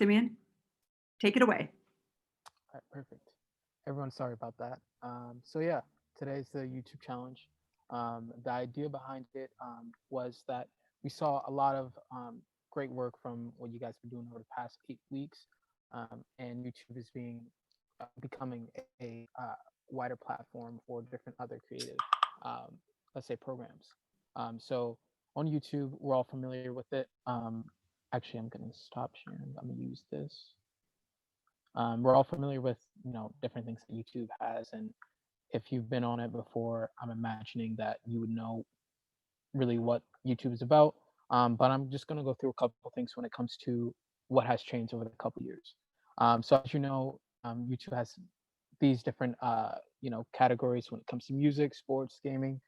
Simeon, take it away. All right, perfect. Everyone, sorry about that. So yeah, today's the YouTube challenge. The idea behind it was that we saw a lot of great work from what you guys been doing over the past 8 weeks, and YouTube is becoming a wider platform for different other creative, um, let's say, programs. So on YouTube, we're all familiar with it. Actually, I'm gonna stop sharing. I'm gonna use this. We're all familiar with different things that YouTube has, and if you've been on it before, I'm imagining that you would know really what YouTube is about. But I'm just going to go through a couple of things when it comes to what has changed over the couple of years. So as you know, YouTube has these different categories when it comes to music, sports, gaming,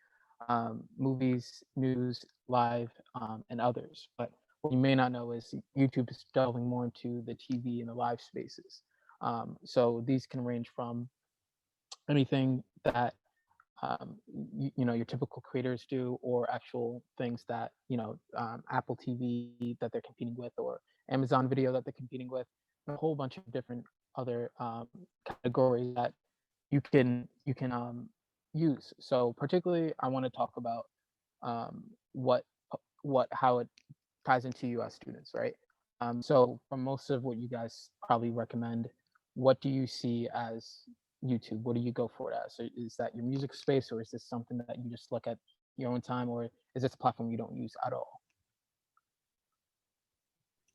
movies, news, live, and others. But what you may not know is YouTube is delving more into the TV and the live spaces. So these can range from anything that your typical creators do, or actual things that Apple TV that they're competing with, or Amazon Video that they're competing with, and a whole bunch of different other categories that you can use. So particularly, I want to talk about um, what how it ties into you as students, right? So for most of what you guys probably recommend, what do you see as YouTube? What do you go for it as? So is that your music space, or is this something that you just look at your own time, or is this a platform you don't use at all?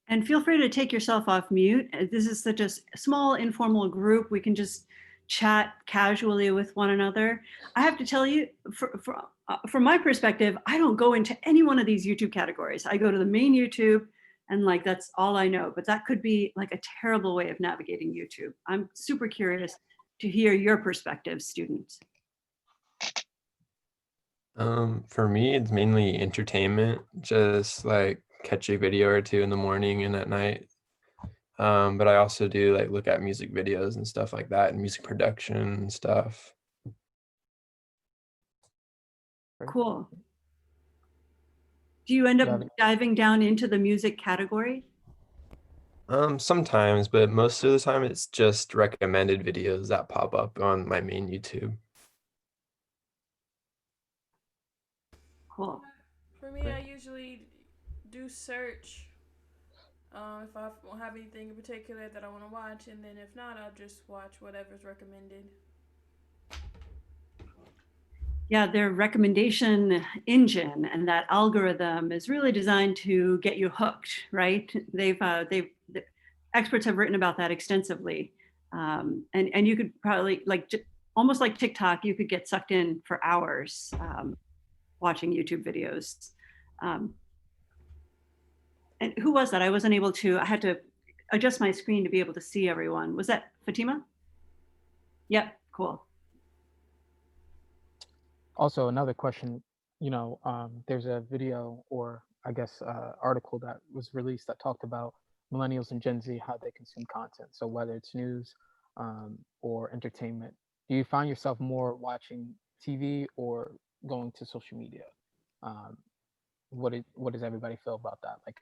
And feel free to take yourself off mute. This is such a small informal group. We can just chat casually with one another. I have to tell you, from my perspective, I don't go into any one of these YouTube categories. I go to the main YouTube, and like that's all I know. But that could be like a terrible way of navigating YouTube. I'm super curious to hear your perspective, students. For me, it's mainly entertainment, just like catch a video or two in the morning and at night. But I also do like look at music videos and stuff like that, and music production and stuff. Cool. Do you end up Yeah, diving down into the music category? Sometimes, but most of the time it's just recommended videos that pop up on my main YouTube. Cool. For me, I usually do search if I don't have anything in particular that I want to watch, and then if not, I'll just watch whatever's recommended. Yeah, their recommendation engine and that algorithm is really designed to get you hooked, right? The experts have written about that extensively, and you could probably almost like TikTok, you could get sucked in for hours watching YouTube videos. And who was that? I wasn't able to. I had to adjust my screen to be able to see everyone. Was that Fatima? Yep, cool. also another question, there's a video, or I guess article that was released that talked about millennials and Gen Z, how they consume content. So whether it's news or entertainment, do you find yourself more watching TV or going to social media? Um, what does everybody feel about that? Like,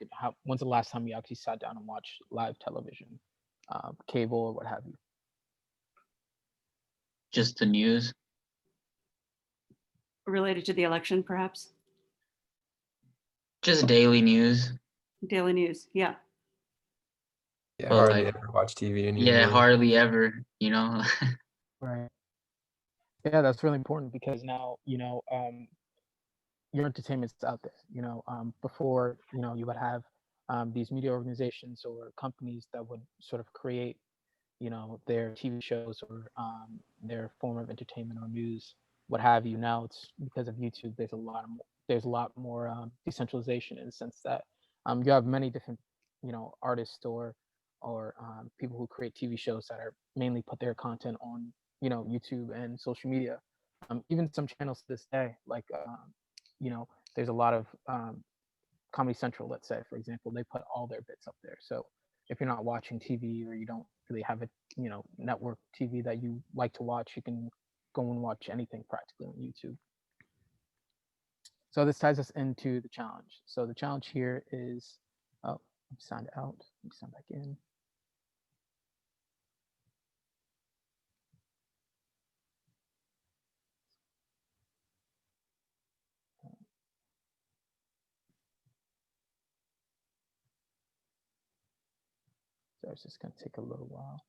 when's the last time you actually sat down and watched live television, cable, or what have you? Just the news. Related to the election, perhaps? Just daily news. Daily news, yeah. Yeah, Well, hardly like, ever watch TV yeah, anymore. hardly ever, you know. Right. Yeah, that's really important because now, your entertainment's out there. Before, you would have these media organizations or companies that would sort of create, their TV shows or their form of entertainment or news, what have you. Now it's because of YouTube. There's a lot more decentralization, in the sense that you have many different, artists or people who create TV shows that are mainly put their content on, YouTube and social media. Even some channels to this day, like there's a lot of Comedy Central, let's say, for example, they put all their bits up there. So if you're not watching TV, or you don't really have a network TV that you like to watch, you can go and watch anything practically on YouTube. So this ties us into the challenge. So the challenge here is, oh, I'm signed out. Let me sign back in. So it's just going to take a little while.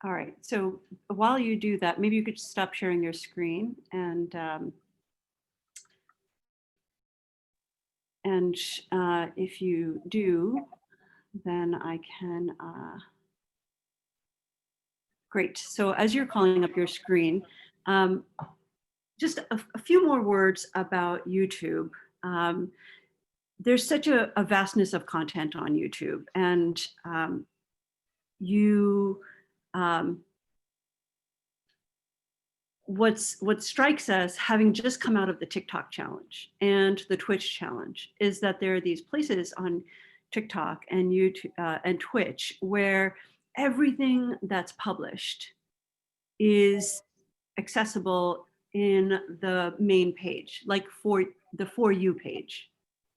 All right. So while you do that, maybe you could stop sharing your screen and if you do, then I can. Great. So as you're calling up your screen, just a few more words about YouTube. There's such a vastness of content on YouTube, and what strikes us, having just come out of the TikTok challenge and the Twitch challenge, is that there are these places on TikTok and YouTube and Twitch where everything that's published is accessible in the main page, like for the For You page,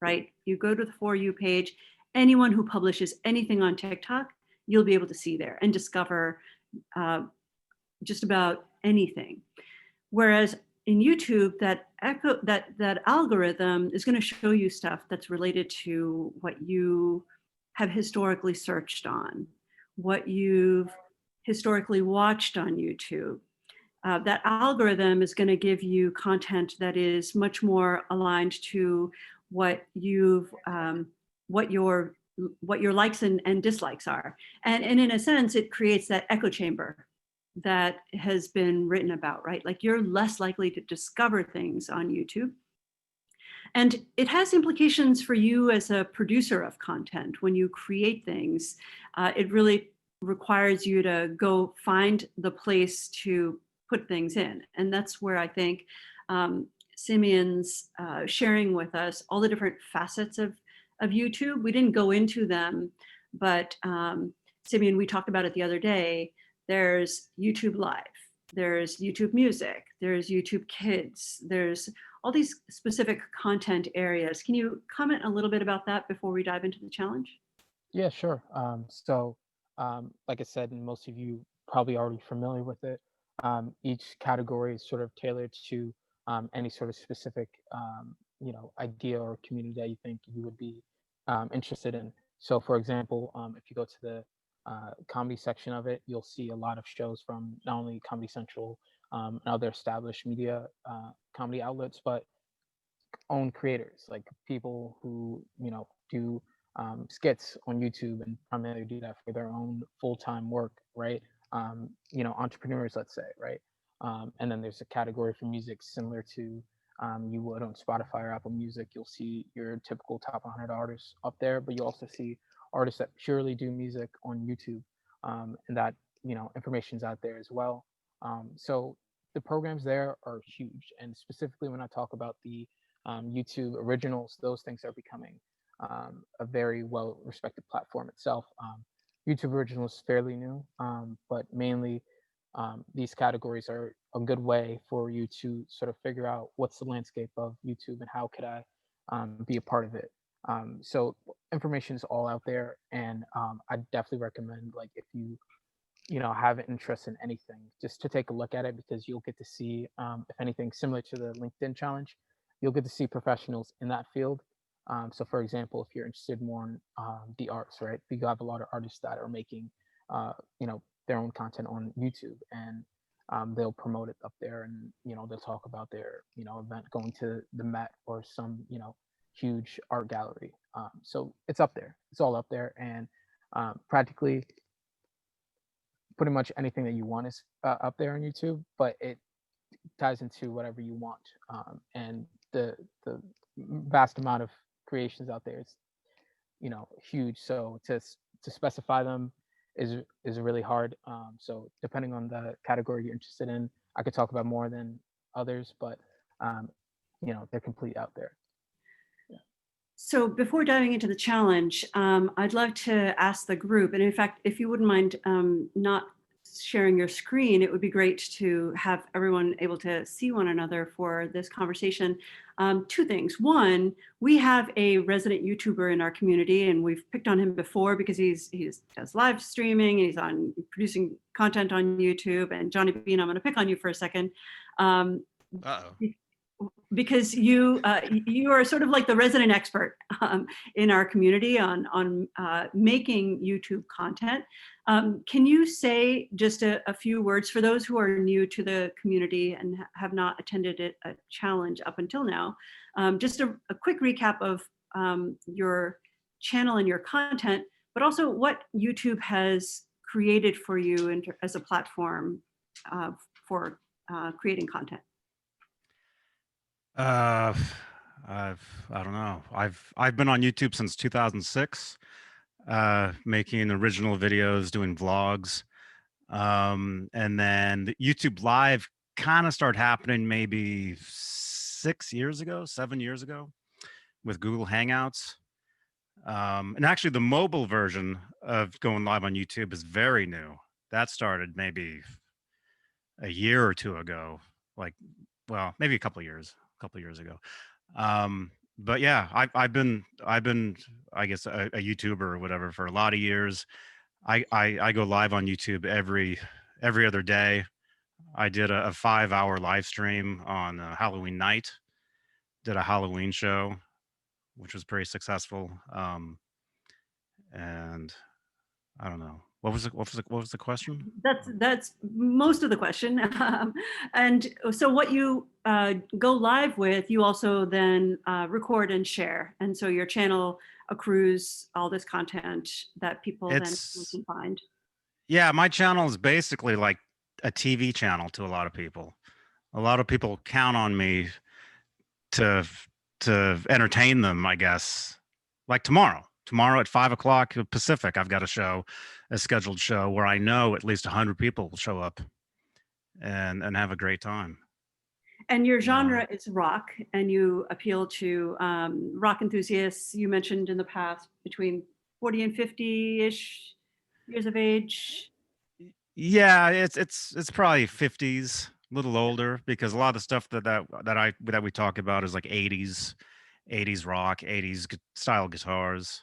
right? You go to the For You page, anyone who publishes anything on TikTok, you'll be able to see there and discover just about anything. Whereas in YouTube, that algorithm is going to show you stuff that's related to what you have historically searched on, what you've historically watched on YouTube. That algorithm is going to give you content that is much more aligned to what you've what your likes and dislikes are, and in a sense, it creates that echo chamber that has been written about, right? Like you're less likely to discover things on YouTube. And it has implications for you as a producer of content. When you create things, it really requires you to go find the place to put things in. And that's where I think Simeon's sharing with us all the different facets of YouTube. We didn't go into them, but Simeon, we talked about it the other day. There's YouTube Live, there's YouTube Music, there's YouTube Kids, there's all these specific content areas. Can you comment a little bit about that before we dive into the challenge? Yeah, sure. Like I said, and most of you probably already familiar with it, each category is sort of tailored to any sort of specific, idea or community that you think you would be interested in. So, for example, if you go to the comedy section of it, you'll see a lot of shows from not only Comedy Central and other established media comedy outlets, but own creators, like people who do skits on YouTube and primarily do that for their own full-time work, right? Entrepreneurs, let's say, right? And then there's a category for music similar to you would on Spotify or Apple Music. You'll see your typical top 100 artists up there, but you also see artists that purely do music on YouTube, and that information's out there as well. So the programs there are huge, and specifically when I talk about the YouTube originals, those things are becoming a very well respected platform itself. YouTube originals is fairly new, but mainly these categories are a good way for you to sort of figure out what's the landscape of YouTube and how could I be a part of it. So information is all out there, and I definitely recommend, like, if you have an interest in anything, just to take a look at it, because you'll get to see, if anything, similar to the LinkedIn challenge, you'll get to see professionals in that field. So for example, if you're interested more in the arts, right? You have a lot of artists that are making, their own content on YouTube, and they'll promote it up there, and they'll talk about their event going to the Met or some huge art gallery. So it's up there. It's all up there, and practically pretty much anything that you want is up there on YouTube, but it ties into whatever you want. And the vast amount of creations out there is huge. So to specify them is really hard. So depending on the category you're interested in, I could talk about more than others, but they're complete out there. So before diving into the challenge, I'd love to ask the group, and in fact, if you wouldn't mind not sharing your screen, it would be great to have everyone able to see one another for this conversation. Two things. One, we have a resident YouTuber in our community, and we've picked on him before because he does live streaming and he's on producing content on YouTube. And Johnny Bean, I'm going to pick on you for a second. Uh-oh. because you you are sort of like the resident expert in our community on making YouTube content. Can you say just a few words for those who are new to the community and have not attended a challenge up until now? Just a quick recap of your channel and your content, but also what YouTube has created for you as a platform for creating content. Uh, I don't know. I've been on YouTube since 2006, making original videos, doing vlogs, and then the YouTube Live kind of started happening maybe 6 years ago, 7 years ago, with Google Hangouts. And actually, the mobile version of going live on YouTube is very new. That started maybe a year or two ago, like, well, maybe a couple of years ago. But yeah, I've been I guess a YouTuber or whatever for a lot of years. I go live on YouTube every other day. I did a 5-hour live stream on Halloween night. Did a Halloween show, which was pretty successful. And I don't know what was the question. That's most of the question. And so what you go live with, you also then record and share. And so your channel accrues all this content that people then It's can find. Yeah, my channel is basically like a TV channel to a lot of people. A lot of people count on me to entertain them, I guess. Like tomorrow at 5 o'clock Pacific, I've got a scheduled show where I know at least 100 people will show up and have a great time. And your You know? genre is rock, and you appeal to rock enthusiasts. You mentioned in the past between 40 and 50-ish years of age. Yeah, it's probably 50s, a little older, because a lot of the stuff that we talk about is like 80s rock, 80s style guitars.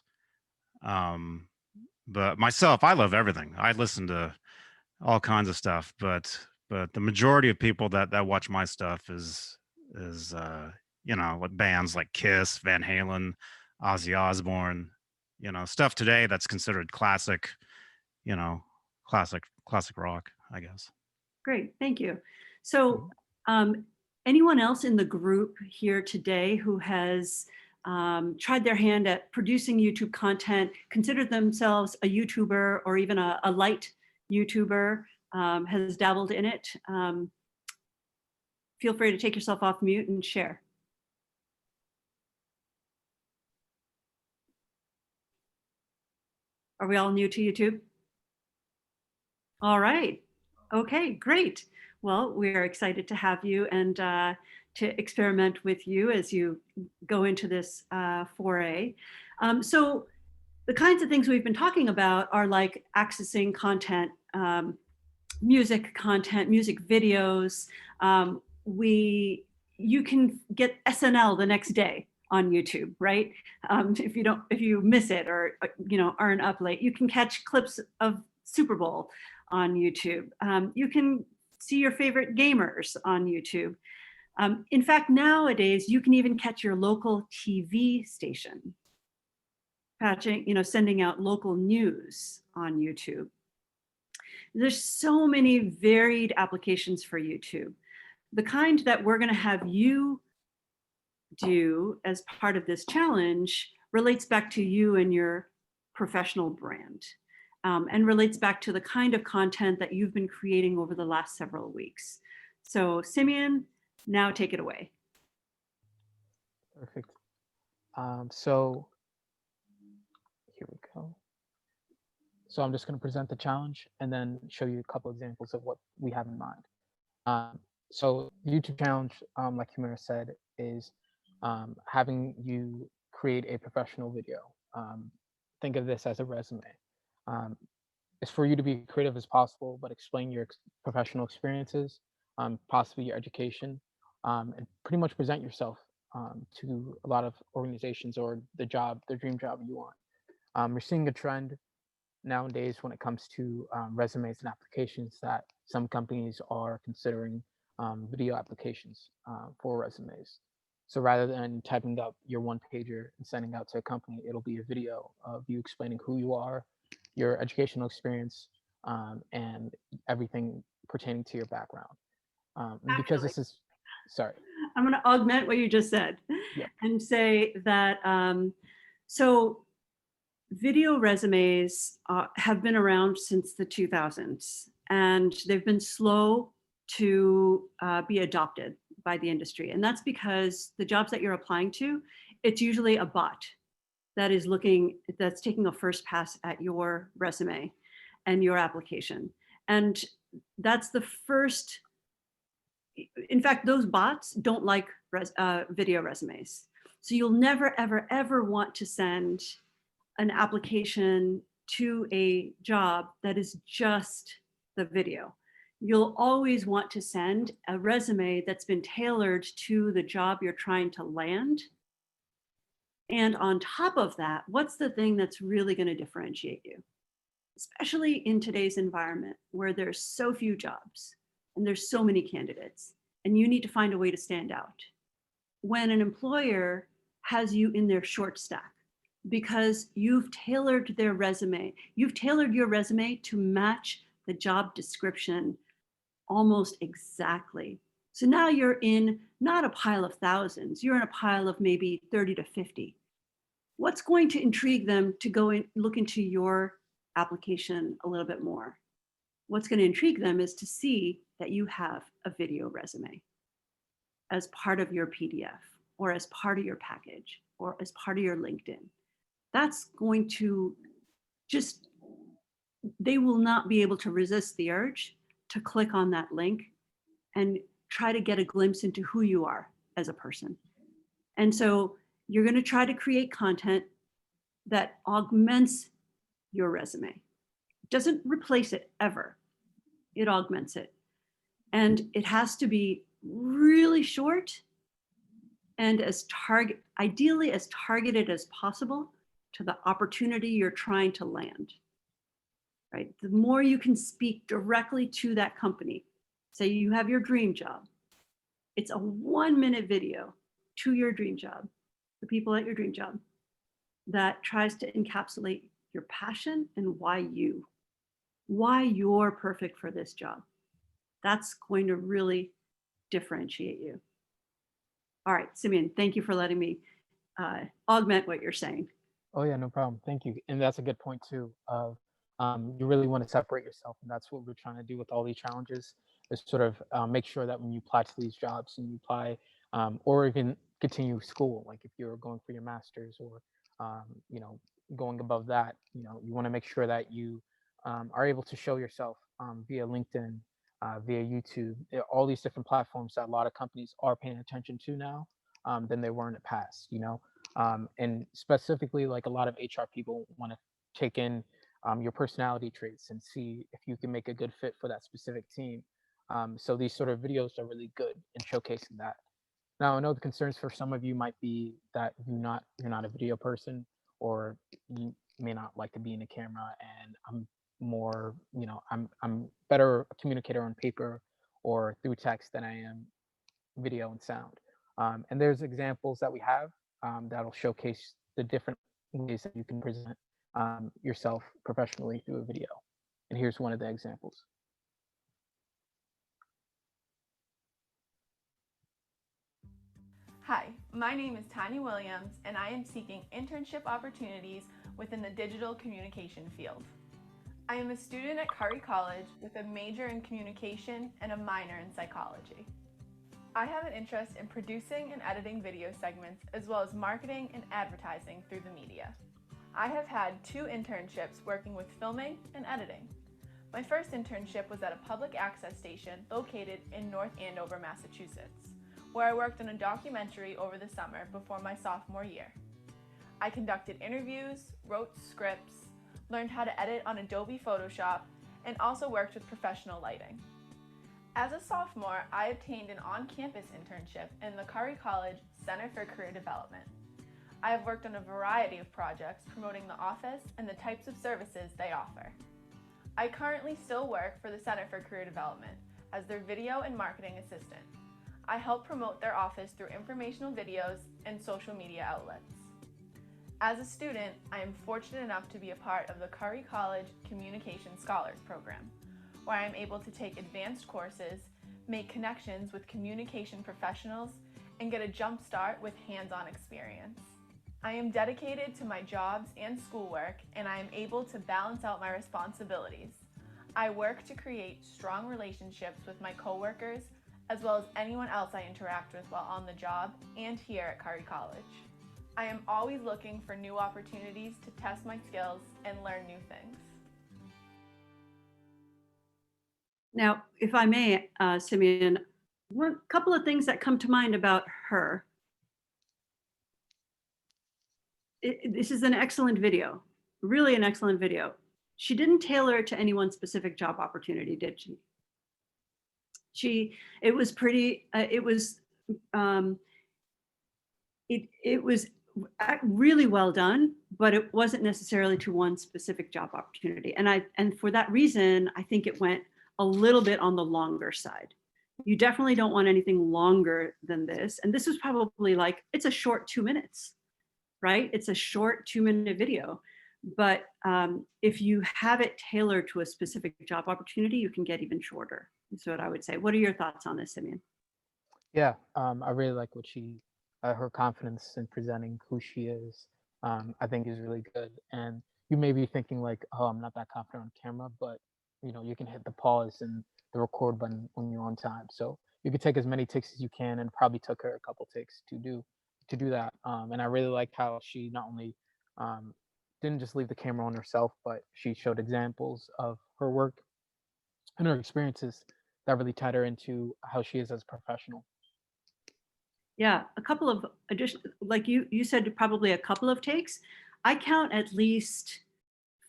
Um, but myself, I love everything. I listen to all kinds of stuff, but the majority of people that watch my stuff is what bands like Kiss, Van Halen, Ozzy Osbourne, stuff today that's considered classic, you know, classic rock, I guess. Great, thank you. So anyone else in the group here today who has tried their hand at producing YouTube content, considered themselves a YouTuber or even a light YouTuber, has dabbled in it, feel free to take yourself off mute and share. Are we all new to YouTube? All right. Okay, great. Well, we are excited to have you and to experiment with you as you go into this foray. So the kinds of things we've been talking about are like accessing content, music content, music videos. You can get SNL the next day on YouTube, right? If you miss it or aren't up late, you can catch clips of Super Bowl on YouTube. You can see your favorite gamers on YouTube. In fact, nowadays you can even catch your local TV station sending out local news on YouTube. There's so many varied applications for YouTube. The kind that we're going to have you do as part of this challenge relates back to you and your professional brand, and relates back to the kind of content that you've been creating over the last several weeks. So Simeon, now take it away. Perfect. So here we go. So I'm just going to present the challenge and then show you a couple examples of what we have in mind. So the YouTube challenge, like Humira said, is having you create a professional video. Think of this as a resume. It's for you to be creative as possible, but explain your professional experiences, possibly your education, and pretty much present yourself to a lot of organizations or the dream job you want. We're seeing a trend nowadays when it comes to resumes and applications that some companies are considering video applications for resumes. So rather than typing up your one pager and sending out to a company, it'll be a video of you explaining who you are, your educational experience, and everything pertaining to your background. Because Actually, this is, sorry, I'm going to augment what you just said Yep. and say that so video resumes have been around since the 2000s, and they've been slow to be adopted by the industry. And that's because the jobs that you're applying to, it's usually a bot that's taking a first pass at your resume and your application. And that's the first, in fact, those bots don't like video resumes. So you'll never, ever, ever want to send an application to a job that is just the video. You'll always want to send a resume that's been tailored to the job you're trying to land. And on top of that, what's the thing that's really going to differentiate you? Especially in today's environment where there's so few jobs and there's so many candidates, and you need to find a way to stand out. When an employer has you in their short stack, because you've tailored their resume, you've tailored your resume to match the job description almost exactly. So now you're in not a pile of thousands, you're in a pile of maybe 30 to 50. What's going to intrigue them to go and look into your application a little bit more? What's going to intrigue them is to see that you have a video resume as part of your PDF or as part of your package or as part of your LinkedIn. That's going to just, they will not be able to resist the urge to click on that link and try to get a glimpse into who you are as a person. And so you're going to try to create content that augments your resume. It doesn't replace it ever. It augments it. And it has to be really short and ideally as targeted as possible to the opportunity you're trying to land, right? The more you can speak directly to that company, say you have your dream job, it's a 1-minute video to your dream job, the people at your dream job, that tries to encapsulate your passion and why you're perfect for this job. That's going to really differentiate you. All right, Simeon, thank you for letting me augment what you're saying. Oh yeah, no problem. Thank you. And that's a good point too. Of you really want to separate yourself, and that's what we're trying to do with all these challenges. Is sort of make sure that when you apply to these jobs and you apply, or even continue school, like if you're going for your master's or you know, going above that, you know, you want to make sure that you are able to show yourself via LinkedIn, via YouTube, all these different platforms that a lot of companies are paying attention to now than they were in the past. You know. And specifically, like a lot of HR people want to take in your personality traits and see if you can make a good fit for that specific team. So these sort of videos are really good in showcasing that. Now, I know the concerns for some of you might be that you're not a video person, or you may not like to be in a camera. And I'm more, you know, I'm better a communicator on paper or through text than I am video and sound. And there's examples that we have that'll showcase the different ways that you can present yourself professionally through a video. And here's one of the examples. Hi, my name is Tanya Williams, and I am seeking internship opportunities within the digital communication field. I am a student at Curry College with a major in communication and a minor in psychology. I have an interest in producing and editing video segments, as well as marketing and advertising through the media. I have had 2 internships working with filming and editing. My first internship was at a public access station located in North Andover, Massachusetts, where I worked on a documentary over the summer before my sophomore year. I conducted interviews, wrote scripts, learned how to edit on Adobe Photoshop, and also worked with professional lighting. As a sophomore, I obtained an on-campus internship in the Curry College Center for Career Development. I have worked on a variety of projects promoting the office and the types of services they offer. I currently still work for the Center for Career Development. as their video and marketing assistant. I help promote their office through informational videos and social media outlets. As a student, I am fortunate enough to be a part of the Curry College Communication Scholars Program, where I am able to take advanced courses, make connections with communication professionals, and get a jump start with hands-on experience. I am dedicated to my jobs and schoolwork, and I am able to balance out my responsibilities. I work to create strong relationships with my coworkers, as well as anyone else I interact with while on the job and here at Curry College. I am always looking for new opportunities to test my skills and learn new things. Now, if I may, Simeon, one couple of things that come to mind about her. This is an excellent video, really an excellent video. She didn't tailor it to any one specific job opportunity, did she? It was pretty, it was really well done, but it wasn't necessarily to one specific job opportunity. And for that reason, I think it went a little bit on the longer side. You definitely don't want anything longer than this. And this was probably like, it's a short 2 minutes, right? It's a short 2-minute video. But if you have it tailored to a specific job opportunity, you can get even shorter. Is what I would say. What are your thoughts on this, Simeon? Yeah, I really like what her confidence in presenting who she is, I think is really good. And you may be thinking like, oh, I'm not that confident on camera, but you can hit the pause and the record button when you're on time. So you could take as many takes as you can, and probably took her a couple takes to do that. And I really like how she not only didn't just leave the camera on herself, but she showed examples of her work and her experiences that really tied her into how she is as a professional. Yeah, a couple of additional, like you said, probably a couple of takes. I count at least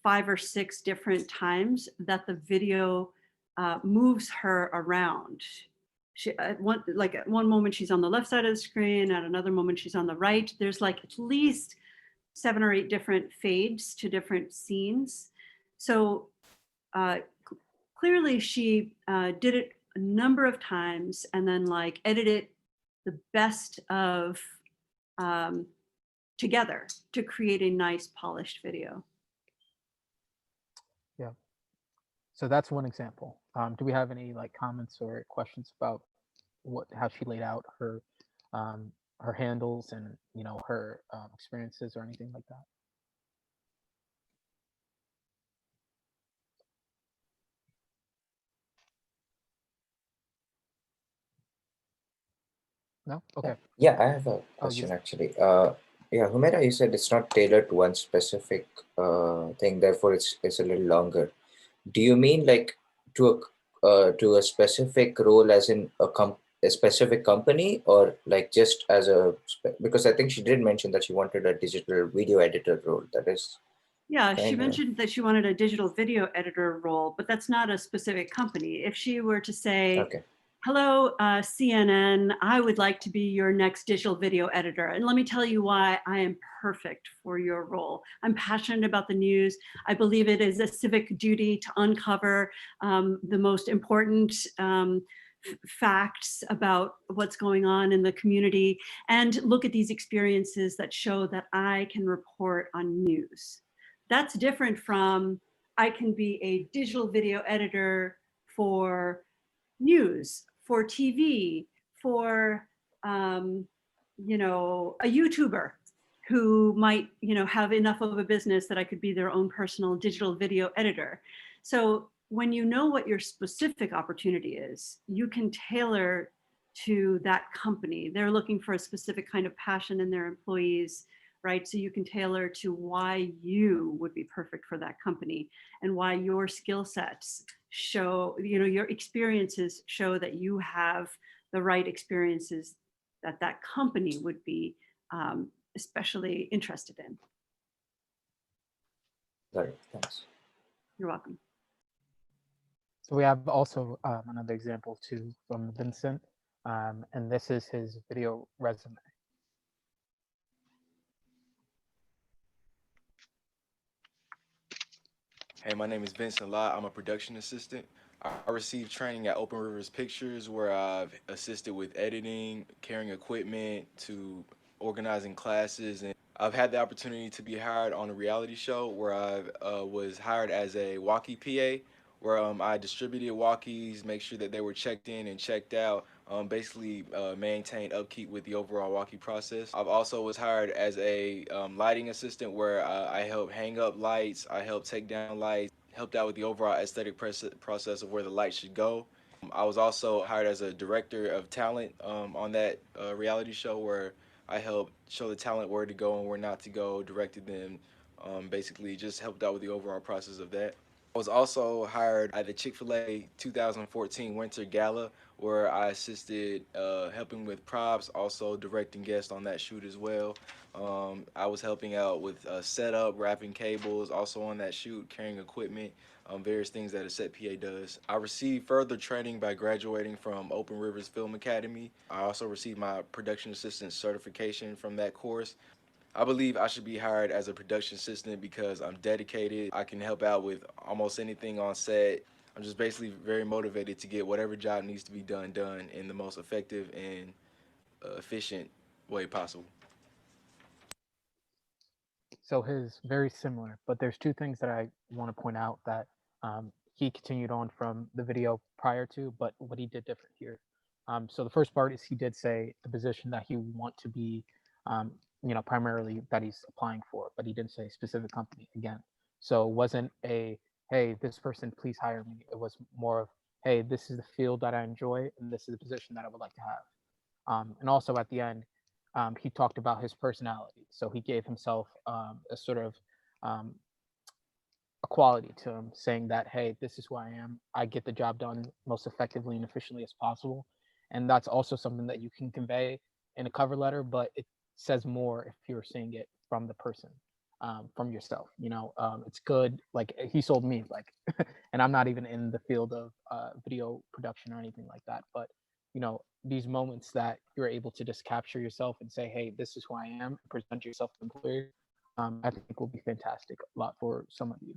5 or 6 different times that the video moves her around. At one moment she's on the left side of the screen, at another moment she's on the right. There's like at least 7 or 8 different fades to different scenes. So clearly she did it a number of times and then like edited the best of together to create a nice polished video. Yeah. So that's one example. Do we have any like comments or questions about how she laid out her handles and her experiences or anything like that? No? Okay. Yeah, I have a Oh, question you. actually. Yeah, Humaira, you said it's not tailored to one specific thing, therefore it's a little longer. Do you mean like to a specific role, as in a specific company, or like just as because I think she did mention that she wanted a digital video editor role. That is. Yeah, she kind of mentioned that she wanted a digital video editor role, but that's not a specific company. If she were to say, okay. hello, CNN, I would like to be your next digital video editor. And let me tell you why I am perfect for your role. I'm passionate about the news. I believe it is a civic duty to uncover the most important facts about what's going on in the community and look at these experiences that show that I can report on news. That's different from I can be a digital video editor for news, for TV, for a YouTuber who might have enough of a business that I could be their own personal digital video editor. So when you know what your specific opportunity is, you can tailor to that company. They're looking for a specific kind of passion in their employees, right? So you can tailor to why you would be perfect for that company and why your skill sets show, your experiences show that you have the right experiences that that company would be especially interested in. Got it. Thanks. You're welcome. So we have also another example too from Vincent, and this is his video resume. Hey, my name is Vincent Lott. I'm a production assistant. I received training at Open Rivers Pictures where I've assisted with editing, carrying equipment, to organizing classes, and I've had the opportunity to be hired on a reality show where I was hired as a walkie PA, where I distributed walkies, make sure that they were checked in and checked out, basically maintain upkeep with the overall walkie process. I've also was hired as a lighting assistant where I help hang up lights, I help take down lights, helped out with the overall aesthetic process of where the light should go. I was also hired as a director of talent on that reality show where I helped show the talent where to go and where not to go, directed them, basically just helped out with the overall process of that. I was also hired at the Chick-fil-A 2014 Winter Gala where I assisted helping with props, also directing guests on that shoot as well. I was helping out with setup, wrapping cables, also on that shoot, carrying equipment, various things that a set PA does. I received further training by graduating from Open Rivers Film Academy. I also received my production assistant certification from that course. I believe I should be hired as a production assistant because I'm dedicated. I can help out with almost anything on set. I'm just basically very motivated to get whatever job needs to be done in the most effective and efficient way possible. So his very similar, but there's two things that I want to point out that he continued on from the video prior to, but what he did different here. So the first part is he did say the position that he want to be, primarily that he's applying for, but he didn't say specific company again. So it wasn't a, hey, this person, please hire me. It was more of, hey, this is the field that I enjoy, and this is the position that I would like to have. And also at the end, he talked about his personality. So he gave himself a sort of a quality to him, saying that, hey, this is who I am. I get the job done most effectively and efficiently as possible. And that's also something that you can convey in a cover letter, but it says more if you're seeing it from the person, from yourself. It's good. Like he sold me, like, and I'm not even in the field of video production or anything like that. But these moments that you're able to just capture yourself and say, hey, this is who I am, present yourself to employer, I think will be fantastic a lot for some of you.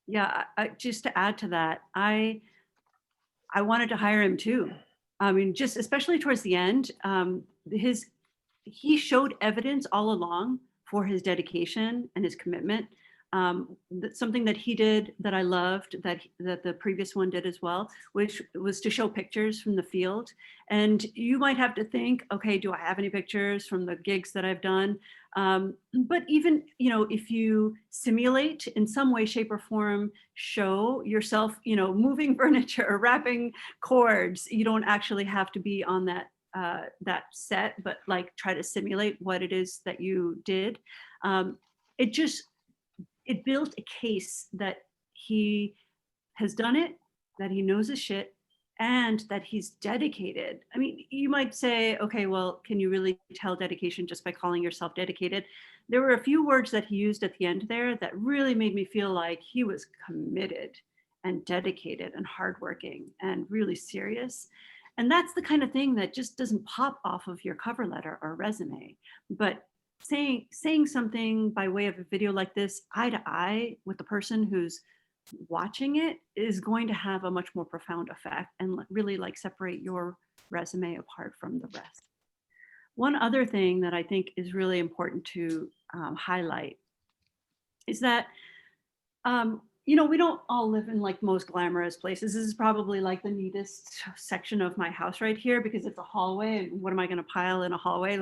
Yeah, just to add to that, I wanted to hire him too. I mean, just especially towards the end, he showed evidence all along for his dedication and his commitment. Something that he did that I loved, that the previous one did as well, which was to show pictures from the field. And you might have to think, okay, do I have any pictures from the gigs that I've done? But even, if you simulate in some way, shape or form, show yourself, moving furniture or wrapping cords, you don't actually have to be on that set, but like try to simulate what it is that you did. It built a case that he has done it, that he knows his shit, and that he's dedicated. I mean, you might say, okay, well, can you really tell dedication just by calling yourself dedicated? There were a few words that he used at the end there that really made me feel like he was committed and dedicated and hardworking and really serious. And that's the kind of thing that just doesn't pop off of your cover letter or resume. But saying something by way of a video like this, eye to eye with the person who's watching it, is going to have a much more profound effect and really like separate your resume apart from the rest. One other thing that I think is really important to highlight is that we don't all live in like most glamorous places. This is probably like the neatest section of my house right here because it's a hallway. And what am I going to pile in a hallway?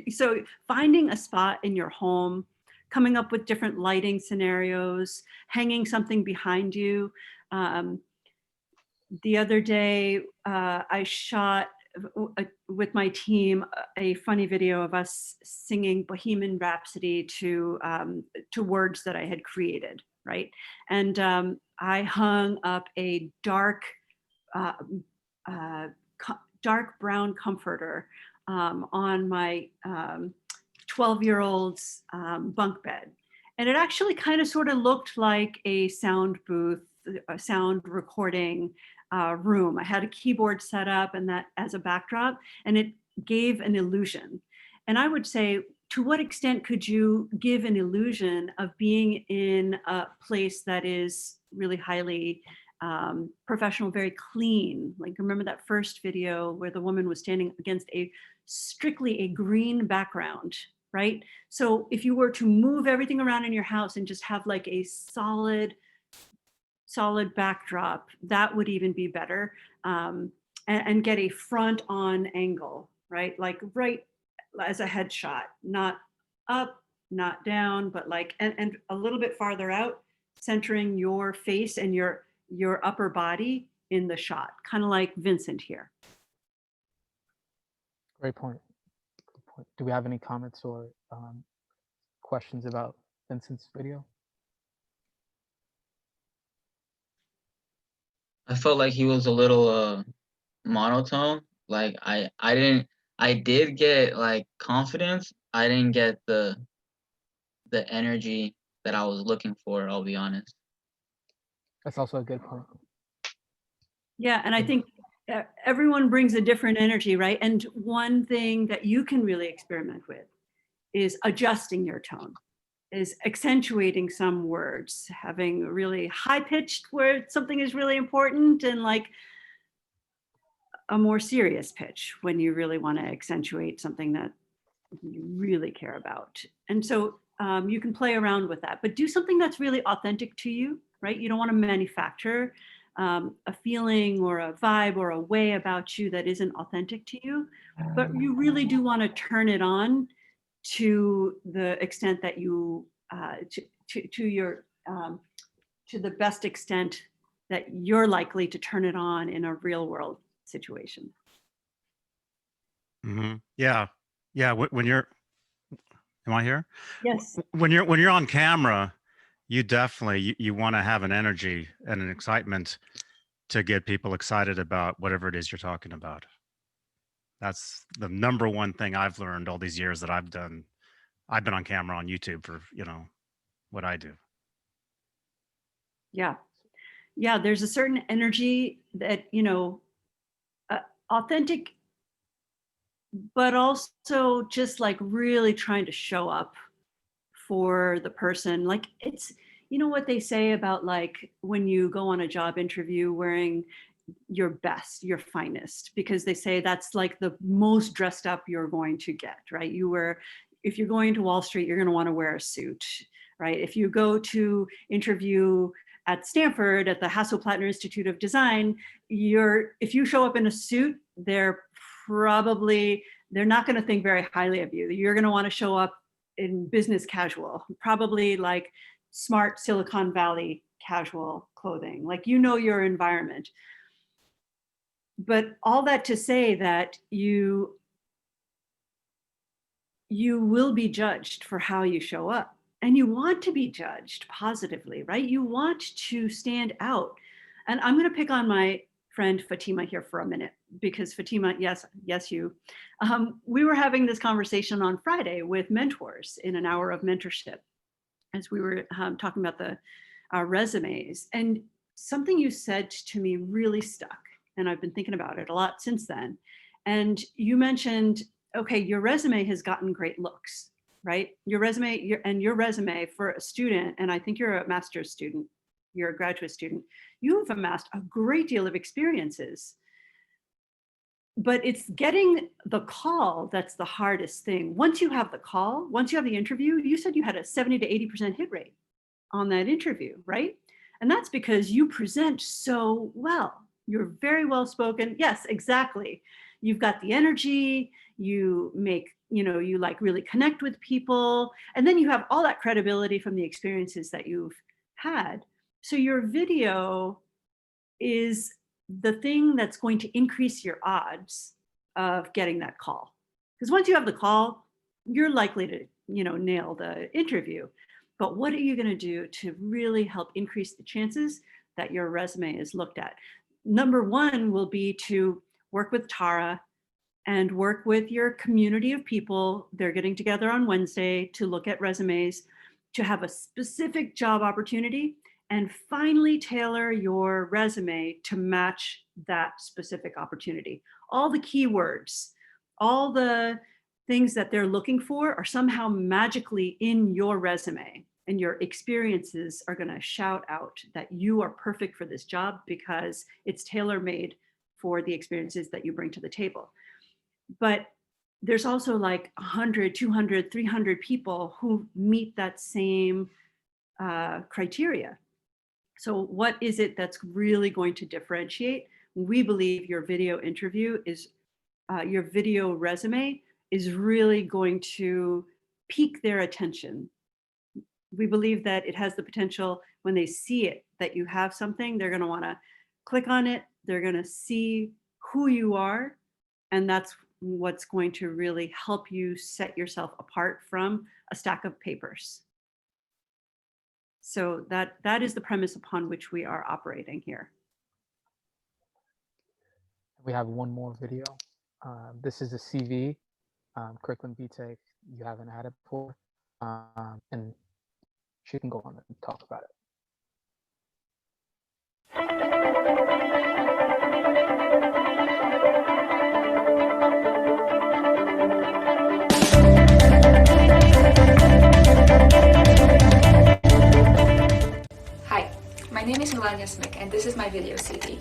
So finding a spot in your home, coming up with different lighting scenarios, hanging something behind you. The other day, I shot with my team a funny video of us singing Bohemian Rhapsody to words that I had created. Right. And I hung up a dark brown comforter on my 12-year-old's bunk bed. And it actually kind of sort of looked like a sound booth, a sound recording room. I had a keyboard set up and that as a backdrop, and it gave an illusion. And I would say, to what extent could you give an illusion of being in a place that is really highly professional, very clean. Like remember that first video where the woman was standing against a strictly a green background, right? So if you were to move everything around in your house and just have like a solid backdrop, that would even be better. And get a front on angle, right? Like right as a headshot, not up, not down, but like, and a little bit farther out, centering your face and your upper body in the shot, kind of like Vincent here. Great point. Good point. Do we have any comments or questions about Vincent's video? I felt like he was a little monotone. Like I did get like confidence. I didn't get the energy that I was looking for, I'll be honest. That's also a good point. Yeah, and I think everyone brings a different energy, right? And one thing that you can really experiment with is adjusting your tone, is accentuating some words, having really high pitched where something is really important, and like a more serious pitch when you really want to accentuate something that you really care about. And so you can play around with that, but do something that's really authentic to you, right? You don't want to manufacture a feeling or a vibe or a way about you that isn't authentic to you, but you really do want to turn it on to the extent that you, to the best extent that you're likely to turn it on in a real world situation. Mm-hmm. Yeah. Yeah. When you're, am I here? Yes. When you're on camera, you definitely, you want to have an energy and an excitement to get people excited about whatever it is you're talking about. That's the number one thing I've learned all these years that I've done. I've been on camera on YouTube for, what I do. Yeah. Yeah. There's a certain energy that, authentic, but also just like really trying to show up for the person. Like it's, what they say about like when you go on a job interview wearing your best, your finest, because they say that's like the most dressed up you're going to get, right? If you're going to Wall Street, you're going to want to wear a suit, right? If you go to interview at Stanford at the Hasselplattner Institute of Design, if you show up in a suit, they're not going to think very highly of you. You're going to want to show up in business casual, probably like smart Silicon Valley casual clothing, like your environment. But all that to say that you will be judged for how you show up, and you want to be judged positively, right? You want to stand out. And I'm going to pick on my friend Fatima here for a minute, because Fatima, yes, you, we were having this conversation on Friday with mentors in an hour of mentorship, as we were talking about our resumes. And something you said to me really stuck, and I've been thinking about it a lot since then. And you mentioned, okay, your resume has gotten great looks, right? Your resume for a student, and I think you're a master's student, you're a graduate student, you've amassed a great deal of experiences. But it's getting the call that's the hardest thing. Once you have the call, once you have the interview, you said you had a 70 to 80% hit rate on that interview, right? And that's because you present so well. You're very well spoken. Yes, exactly. You've got the energy, you make, you like really connect with people. And then you have all that credibility from the experiences that you've had. So your video is the thing that's going to increase your odds of getting that call. Because once you have the call, you're likely to, nail the interview. But what are you going to do to really help increase the chances that your resume is looked at? Number one will be to work with Tara and work with your community of people. They're getting together on Wednesday to look at resumes, to have a specific job opportunity, and finally tailor your resume to match that specific opportunity. All the keywords, all the things that they're looking for are somehow magically in your resume. and your experiences are going to shout out that you are perfect for this job because it's tailor-made for the experiences that you bring to the table. But there's also like 100, 200, 300 people who meet that same criteria. So what is it that's really going to differentiate? We believe your video interview is, your video resume is really going to pique their attention. We believe that it has the potential, when they see it, that you have something, they're going to want to click on it. They're going to see who you are. And that's what's going to really help you set yourself apart from a stack of papers. So that is the premise upon which we are operating here. We have one more video. This is a CV, curriculum vitae. You haven't had it before, and she can go on and talk about it. Hi, my name is Melania Smick and this is my video CV.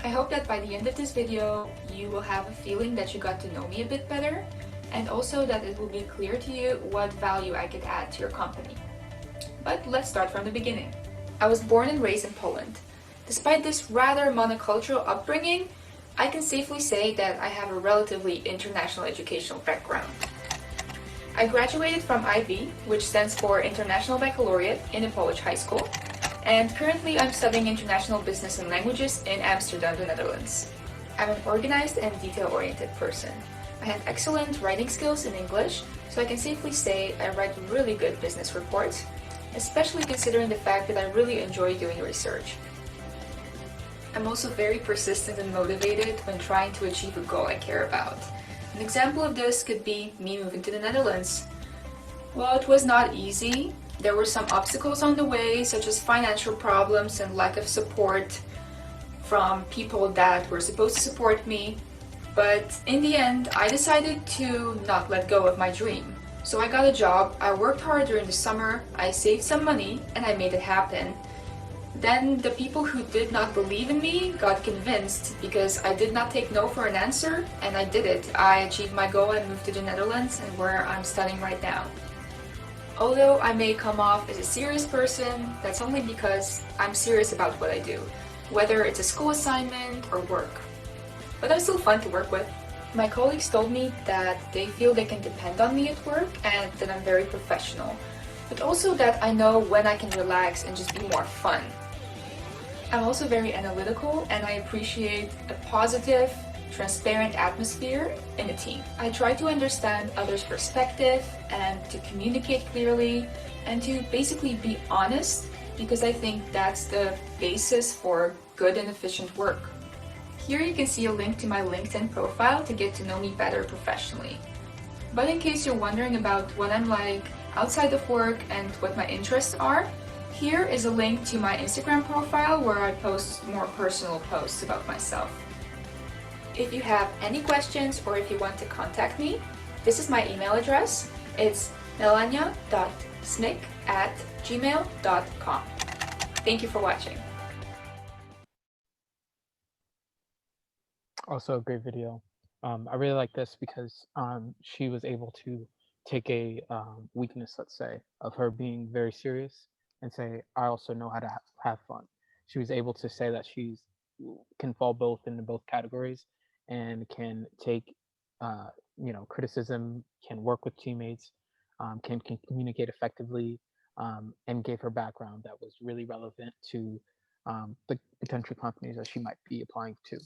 I hope that by the end of this video, you will have a feeling that you got to know me a bit better, and also that it will be clear to you what value I could add to your company. But let's start from the beginning. I was born and raised in Poland. Despite this rather monocultural upbringing, I can safely say that I have a relatively international educational background. I graduated from IB, which stands for International Baccalaureate, in a Polish high school, and currently I'm studying International Business and Languages in Amsterdam, the Netherlands. I'm an organized and detail-oriented person. I have excellent writing skills in English, so I can safely say I write really good business reports, especially considering the fact that I really enjoy doing research. I'm also very persistent and motivated when trying to achieve a goal I care about. An example of this could be me moving to the Netherlands. While it was not easy, there were some obstacles on the way, such as financial problems and lack of support from people that were supposed to support me. But in the end, I decided to not let go of my dream. So I got a job, I worked hard during the summer, I saved some money, and I made it happen. Then the people who did not believe in me got convinced because I did not take no for an answer, and I did it. I achieved my goal and moved to the Netherlands, and where I'm studying right now. Although I may come off as a serious person, that's only because I'm serious about what I do, whether it's a school assignment or work. But I'm still fun to work with. My colleagues told me that they feel they can depend on me at work and that I'm very professional, but also that I know when I can relax and just be more fun. I'm also very analytical and I appreciate a positive, transparent atmosphere in a team. I try to understand others' perspective and to communicate clearly and to basically be honest, because I think that's the basis for good and efficient work. Here you can see a link to my LinkedIn profile to get to know me better professionally. But in case you're wondering about what I'm like outside of work and what my interests are, here is a link to my Instagram profile where I post more personal posts about myself. If you have any questions or if you want to contact me, this is my email address. It's melania.smick@gmail.com. Thank you for watching. Also a great video. I really like this because she was able to take a weakness, let's say, of her being very serious and say, I also know how to have fun. She was able to say that she can fall both into both categories and can take criticism, can work with teammates, can communicate effectively, and gave her background that was really relevant to the potential companies that she might be applying to.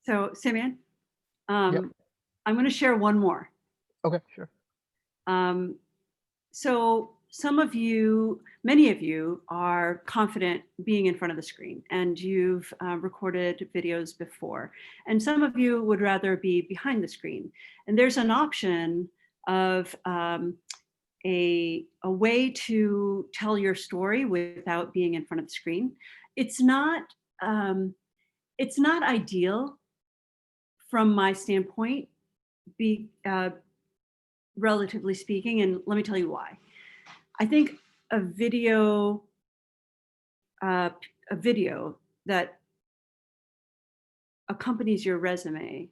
So, Simeon, Yep. I'm going to share one more. Okay, sure. So some of you, many of you are confident being in front of the screen and you've recorded videos before. And some of you would rather be behind the screen. And there's an option of a way to tell your story without being in front of the screen. It's not ideal from my standpoint, relatively speaking, and let me tell you why. I think a video, a video that accompanies your resume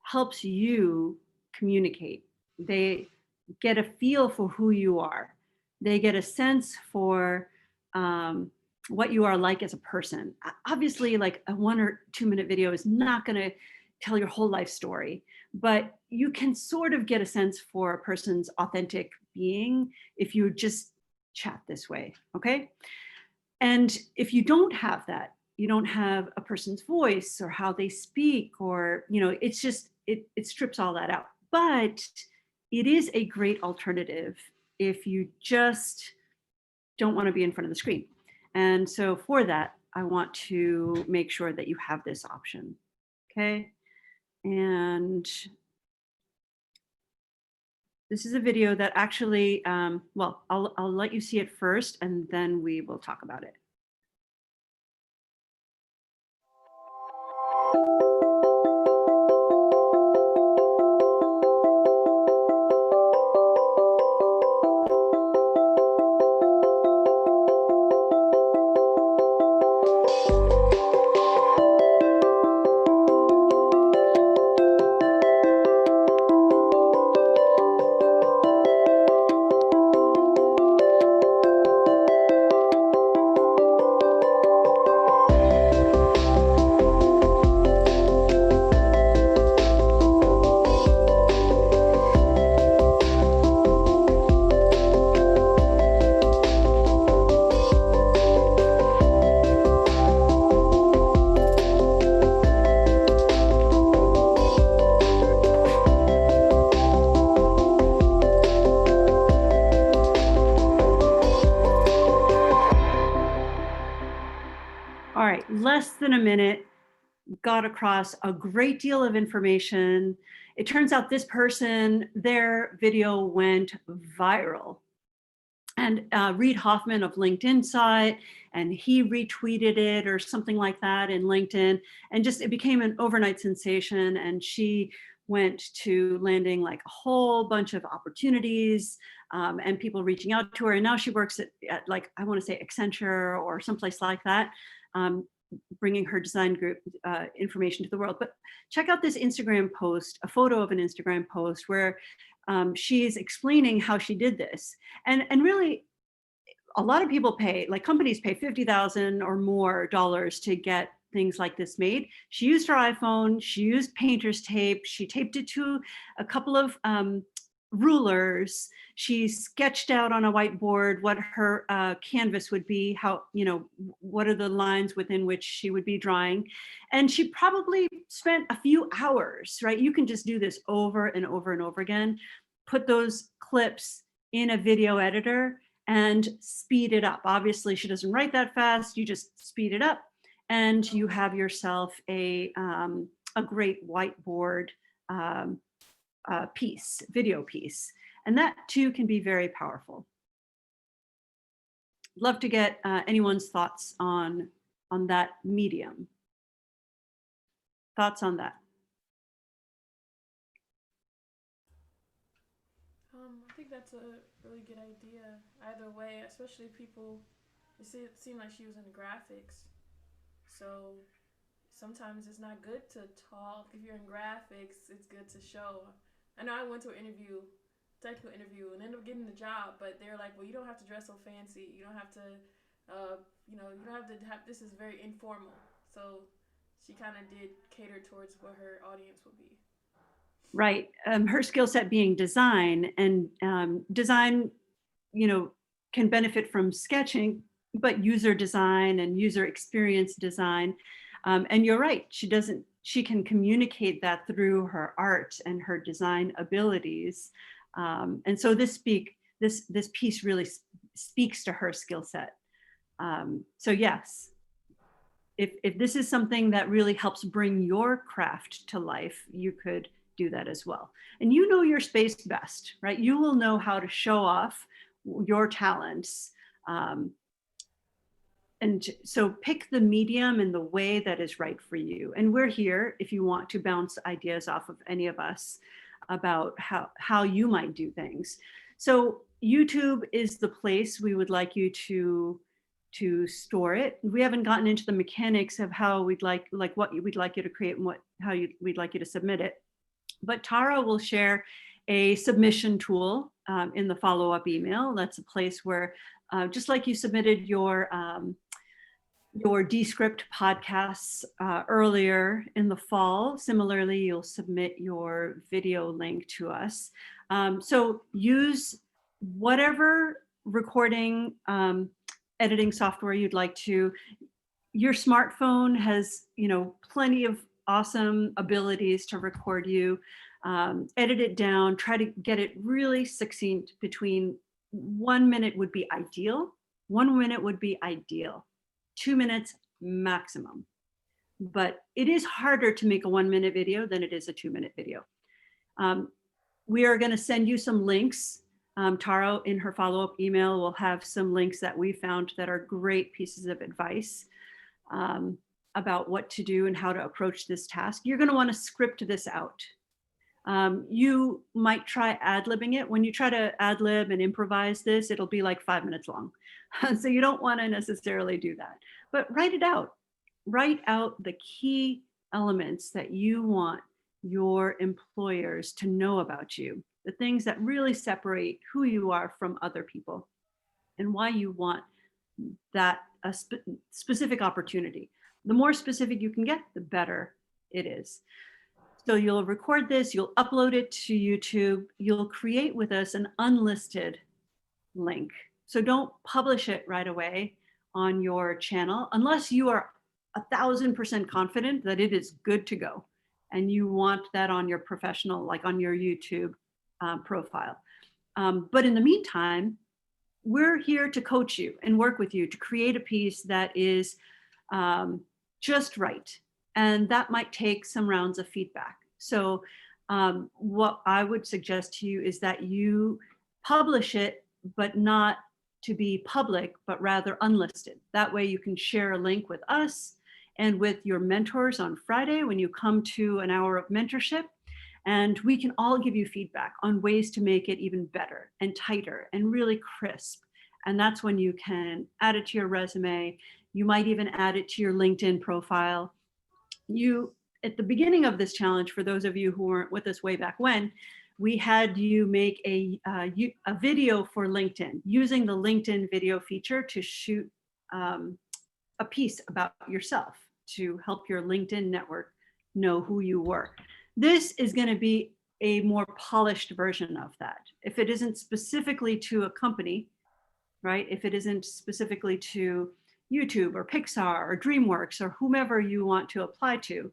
helps you communicate. They get a feel for who you are. They get a sense for what you are like as a person. Obviously, like a 1 or 2 minute video is not going to tell your whole life story, but you can sort of get a sense for a person's authentic being if you just chat this way. Okay. And if you don't have that, you don't have a person's voice or how they speak, or, it's just, it strips all that out. But it is a great alternative if you just don't want to be in front of the screen. And so for that, I want to make sure that you have this option. Okay. And this is a video that actually, well, I'll let you see it first and then we will talk about it. All right, less than a minute, got across a great deal of information. It turns out this person, their video went viral. And Reid Hoffman of LinkedIn saw it and he retweeted it or something like that in LinkedIn, and just it became an overnight sensation. And she went to landing like a whole bunch of opportunities and people reaching out to her. And now she works at like, I want to say Accenture or someplace like that, bringing her design group information to the world. But check out this Instagram post, a photo of an Instagram post where she's explaining how she did this. And really, a lot of people pay, like companies pay $50,000 or more to get things like this made. She used her iPhone, she used painter's tape, she taped it to a couple of rulers. She sketched out on a whiteboard what her canvas would be, how, what are the lines within which she would be drawing. And she probably spent a few hours, right? You can just do this over and over and over again. Put those clips in a video editor and speed it up. Obviously, she doesn't write that fast. You just speed it up and you have yourself a great whiteboard piece, video piece. And that too can be very powerful. Love to get anyone's thoughts on that medium. Thoughts on that? I think that's a really good idea. Either way, especially people, it seemed like she was in graphics. So sometimes it's not good to talk. If you're in graphics, it's good to show. I know I went to an interview, technical interview, and ended up getting the job, but they're like, well, you don't have to dress so fancy. You don't have to, you don't have to have, this is very informal. So she kind of did cater towards what her audience would be. Right. Her skill set being design, and design, can benefit from sketching, but user design and user experience design. And you're right, she can communicate that through her art and her design abilities. And so this piece really speaks to her skill set. So yes, if this is something that really helps bring your craft to life, you could do that as well. And you know your space best, right? You will know how to show off your talents. And so pick the medium and the way that is right for you. And we're here if you want to bounce ideas off of any of us. about how you might do things. So YouTube is the place we would like you to store it. We haven't gotten into the mechanics of how we'd like what we'd like you to create and we'd like you to submit it. But Tara will share a submission tool in the follow-up email. That's a place where, just like you submitted your Descript podcasts earlier in the fall, similarly, you'll submit your video link to us. So use whatever recording editing software you'd like to. Your smartphone has, plenty of awesome abilities to record you. Edit it down, try to get it really succinct. Between 1 minute would be ideal. 1 minute would be ideal. 2 minutes maximum. But it is harder to make a 1 minute video than it is a 2 minute video. We are going to send you some links. Tara, in her follow-up email, will have some links that we found that are great pieces of advice about what to do and how to approach this task. You're going to want to script this out. You might try ad-libbing it. When you try to ad-lib and improvise this, it'll be like 5 minutes long. So you don't want to necessarily do that, but write it out. Write out the key elements that you want your employers to know about you, the things that really separate who you are from other people and why you want that specific opportunity. The more specific you can get, the better it is. So you'll record this, you'll upload it to YouTube, you'll create with us an unlisted link. So don't publish it right away on your channel unless you are 1,000% confident that it is good to go and you want that on your professional, like on your YouTube profile. But in the meantime, we're here to coach you and work with you to create a piece that is just right. And that might take some rounds of feedback. So what I would suggest to you is that you publish it, but not to be public, but rather unlisted. That way you can share a link with us and with your mentors on Friday when you come to an hour of mentorship. And we can all give you feedback on ways to make it even better and tighter and really crisp. And that's when you can add it to your resume. You might even add it to your LinkedIn profile. At the beginning of this challenge, for those of you who weren't with us way back when, we had you make a video for LinkedIn using the LinkedIn video feature to shoot a piece about yourself to help your LinkedIn network know who you were. This is going to be a more polished version of that. If it isn't specifically to a company, right? If it isn't specifically to YouTube or Pixar or DreamWorks or whomever you want to apply to,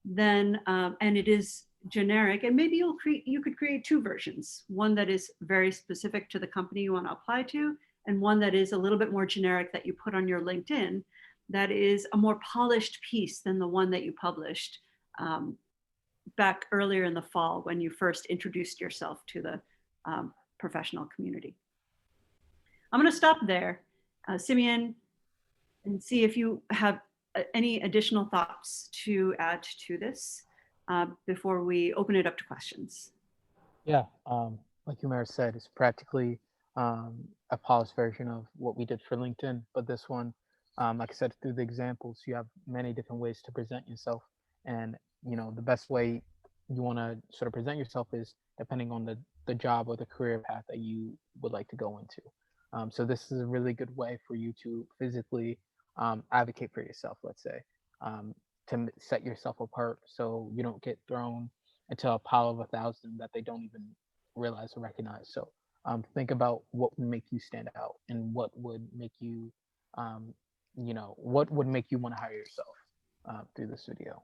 then and it is generic, and maybe you could create two versions, one that is very specific to the company you want to apply to, and one that is a little bit more generic that you put on your LinkedIn, that is a more polished piece than the one that you published back earlier in the fall when you first introduced yourself to the professional community. I'm going to stop there, Simeon, and see if you have any additional thoughts to add to this before we open it up to questions. Yeah, like Umair said, it's practically a polished version of what we did for LinkedIn. But this one, like I said, through the examples, you have many different ways to present yourself. And, the best way you want to sort of present yourself is depending on the job or the career path that you would like to go into. So this is a really good way for you to physically advocate for yourself, let's say, to set yourself apart so you don't get thrown into a pile of 1,000 that they don't even realize or recognize. So think about what would make you stand out and what would make you, what would make you want to hire yourself through this video.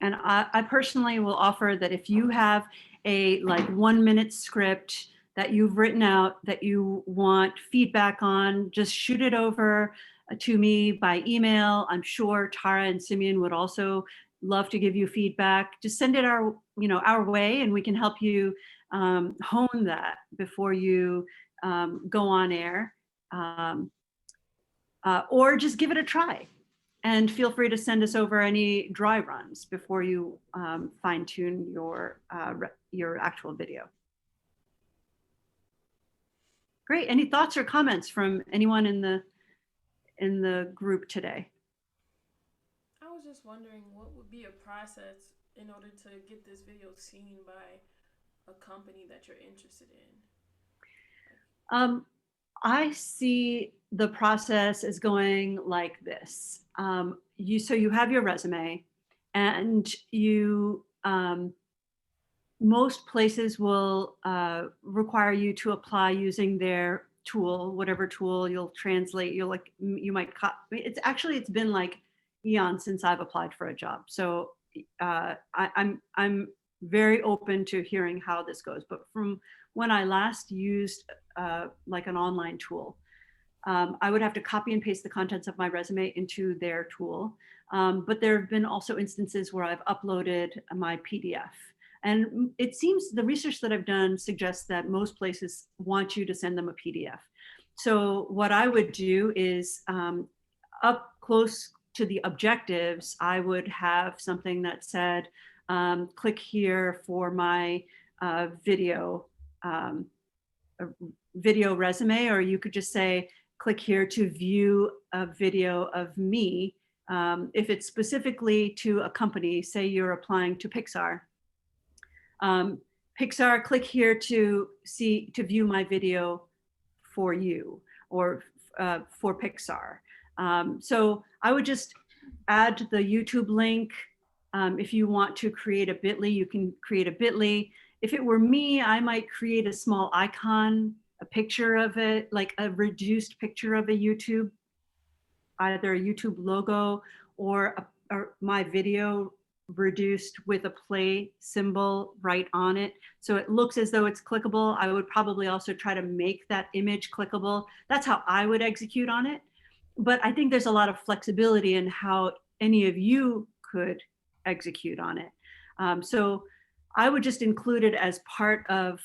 And I personally will offer that if you have a 1 minute script that you've written out that you want feedback on, just shoot it over to me by email. I'm sure Tara and Simeon would also love to give you feedback. Just send it our way, and we can help you hone that before you go on air, or just give it a try. And feel free to send us over any dry runs before you fine tune your actual video. Great. Any thoughts or comments from anyone in the group today? I was just wondering what would be a process in order to get this video seen by a company that you're interested in? I see the process as going like this. So you have your resume, and you most places will require you to apply using their tool, whatever tool you'll translate. You might it's been like eons since I've applied for a job. So I'm very open to hearing how this goes. But from when I last used like an online tool, I would have to copy and paste the contents of my resume into their tool. But there have been also instances where I've uploaded my PDF. And it seems the research that I've done suggests that most places want you to send them a PDF. So what I would do is up close to the objectives, I would have something that said, click here for my video resume, or you could just say, click here to view a video of me. If it's specifically to a company, say you're applying to Pixar, Pixar, click here to view my video for you, or for Pixar. So I would just add the YouTube link. If you want to create a bit.ly, you can create a bit.ly. If it were me, I might create a small icon, a picture of it, like a reduced picture of a YouTube, either a YouTube logo or my video reduced with a play symbol right on it. So it looks as though it's clickable. I would probably also try to make that image clickable. That's how I would execute on it. But I think there's a lot of flexibility in how any of you could execute on it. So I would just include it as part of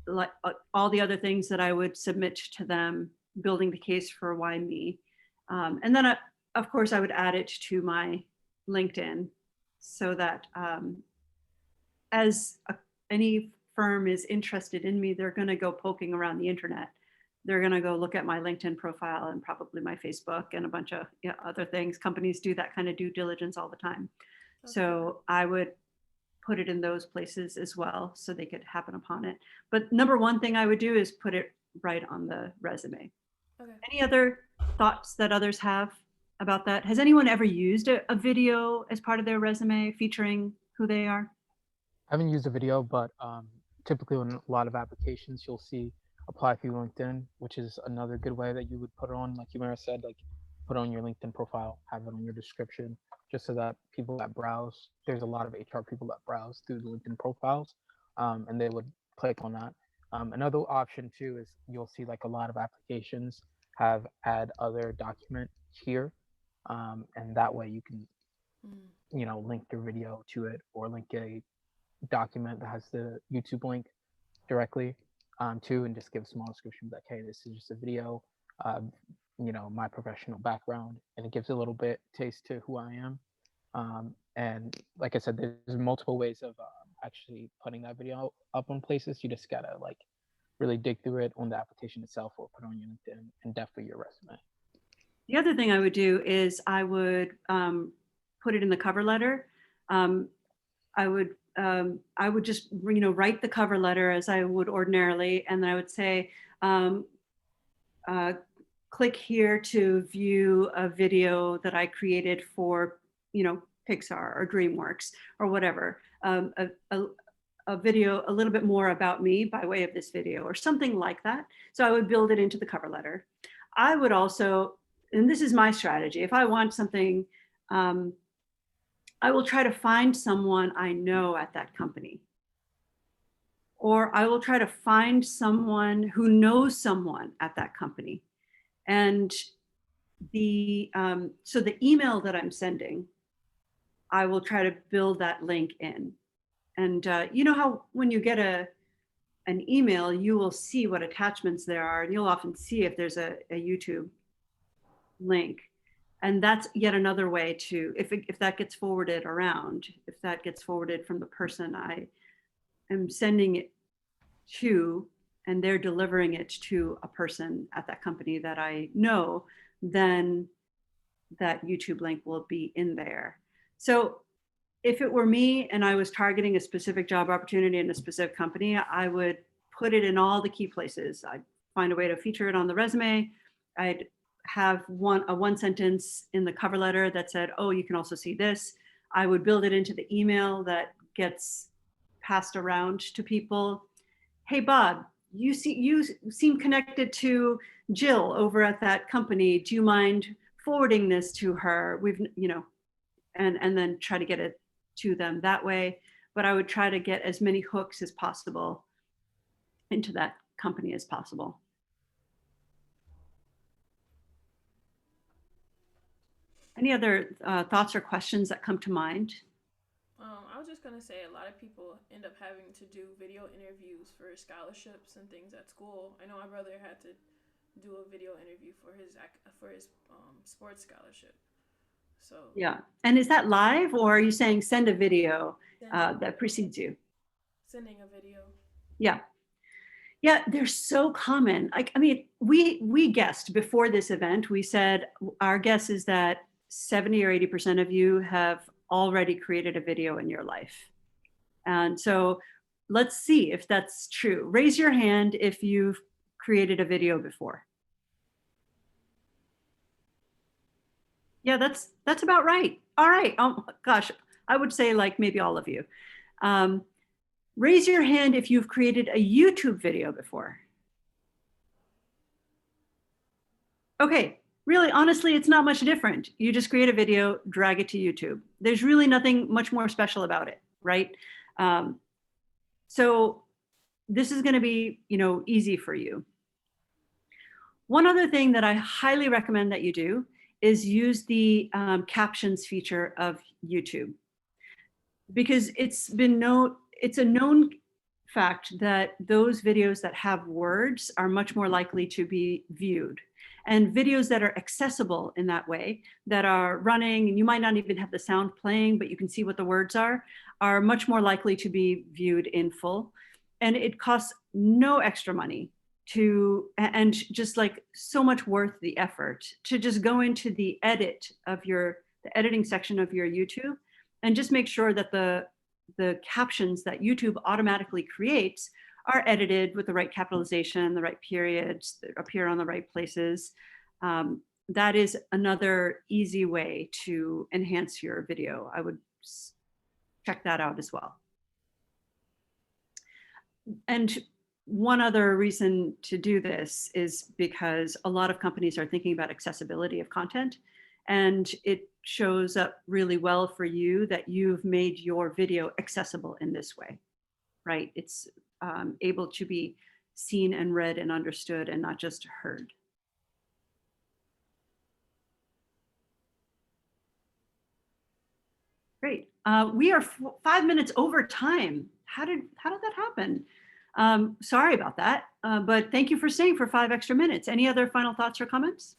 like all the other things that I would submit to them, building the case for why me. And then of course I would add it to my LinkedIn, so that as any firm is interested in me, they're going to go poking around the internet. They're going to go look at my LinkedIn profile and probably my Facebook and a bunch of other things. Companies do that kind of due diligence all the time. Okay. So I would put it in those places as well, so they could happen upon it. But number one thing I would do is put it right on the resume. Okay. Any other thoughts that others have about that? Has anyone ever used a video as part of their resume featuring who they are? I haven't used a video, but typically on a lot of applications, you'll see apply through LinkedIn, which is another good way that you would put it on, like Humira said, like put on your LinkedIn profile, have it on your description, just so that people that browse, there's a lot of HR people that browse through the LinkedIn profiles, and they would click on that. Another option too is you'll see like a lot of applications have add other document here, and that way you can, link your video to it, or link a document that has the YouTube link directly too, and just give a small description like, hey, this is just a video, my professional background, and it gives a little bit taste to who I am. And like I said, there's multiple ways of actually putting that video up on places. You just gotta like really dig through it on the application itself, or put on your LinkedIn and definitely your resume. The other thing I would do is I would put it in the cover letter. I would just write the cover letter as I would ordinarily, and then I would say, click here to view a video that I created for Pixar or DreamWorks or whatever. A video a little bit more about me by way of this video, or something like that. So I would build it into the cover letter. I would also, and this is my strategy, if I want something, I will try to find someone I know at that company. Or I will try to find someone who knows someone at that company. And so the email that I'm sending, I will try to build that link in. And you know how when you get an email, you will see what attachments there are, and you'll often see if there's a YouTube link. And that's yet another way to, if that gets forwarded around, if that gets forwarded from the person I am sending it to, and they're delivering it to a person at that company that I know, then that YouTube link will be in there. So if it were me and I was targeting a specific job opportunity in a specific company, I would put it in all the key places. I'd find a way to feature it on the resume. I'd have a one sentence in the cover letter that said, oh, you can also see this. I would build it into the email that gets passed around to people. Hey, Bob, you seem connected to Jill over at that company. Do you mind forwarding this to her? We've, and then try to get it to them that way. But I would try to get as many hooks as possible into that company as possible. Any other thoughts or questions that come to mind? I was just gonna say a lot of people end up having to do video interviews for scholarships and things at school. I know my brother had to do a video interview for his sports scholarship. So yeah, and is that live, or are you saying send a video that precedes you? Sending a video. Yeah. Yeah, they're so common. Like, I mean, we guessed before this event, we said our guess is that 70 or 80% of you have already created a video in your life. And so let's see if that's true. Raise your hand if you've created a video before. Yeah, that's about right. All right. Oh gosh, I would say like maybe all of you. Raise your hand if you've created a YouTube video before. Okay, really, honestly, it's not much different. You just create a video, drag it to YouTube. There's really nothing much more special about it, right? So this is gonna be, easy for you. One other thing that I highly recommend that you do is use the captions feature of YouTube, because it's a known fact that those videos that have words are much more likely to be viewed. And videos that are accessible in that way, that are running, and you might not even have the sound playing, but you can see what the words are much more likely to be viewed in full. And it costs no extra money and just like so much worth the effort to just go into the editing section of your YouTube and just make sure that the captions that YouTube automatically creates are edited with the right capitalization, the right periods that appear on the right places. That is another easy way to enhance your video. I would check that out as well. And one other reason to do this is because a lot of companies are thinking about accessibility of content, and it shows up really well for you that you've made your video accessible in this way, right? It's able to be seen and read and understood and not just heard. Great. We are 5 minutes over time. How did that happen? Sorry about that, but thank you for staying for 5 extra minutes. Any other final thoughts or comments?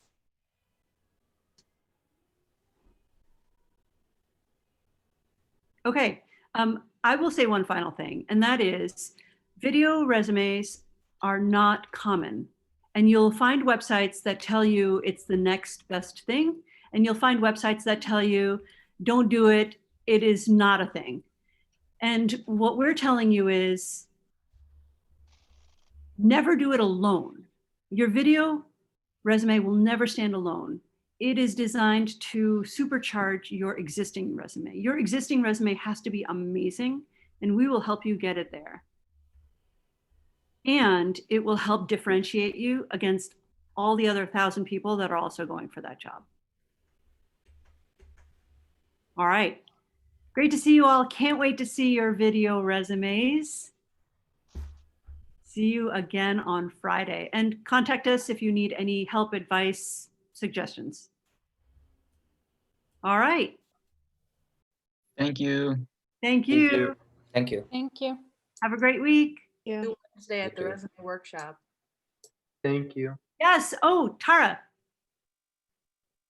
Okay, I will say one final thing, and that is video resumes are not common. And you'll find websites that tell you it's the next best thing, and you'll find websites that tell you, don't do it, it is not a thing. And what we're telling you is, never do it alone. Your video resume will never stand alone. It is designed to supercharge your existing resume. Your existing resume has to be amazing, and we will help you get it there. And it will help differentiate you against all the other 1,000 people that are also going for that job. All right. Great to see you all. Can't wait to see your video resumes. See you again on Friday. And contact us if you need any help, advice, suggestions. All right. Thank you. Thank you. Thank you. Thank you. Have a great week. Wednesday at the too. resume workshop. Thank you. Yes. Oh, Tara.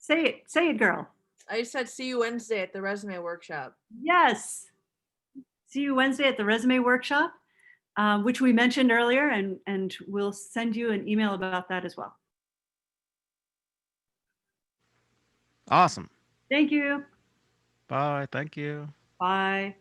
Say it, girl. I said see you Wednesday at the resume workshop. Yes. See you Wednesday at the resume workshop, which we mentioned earlier, and we'll send you an email about that as well. Awesome. Thank you. Bye. Thank you. Bye.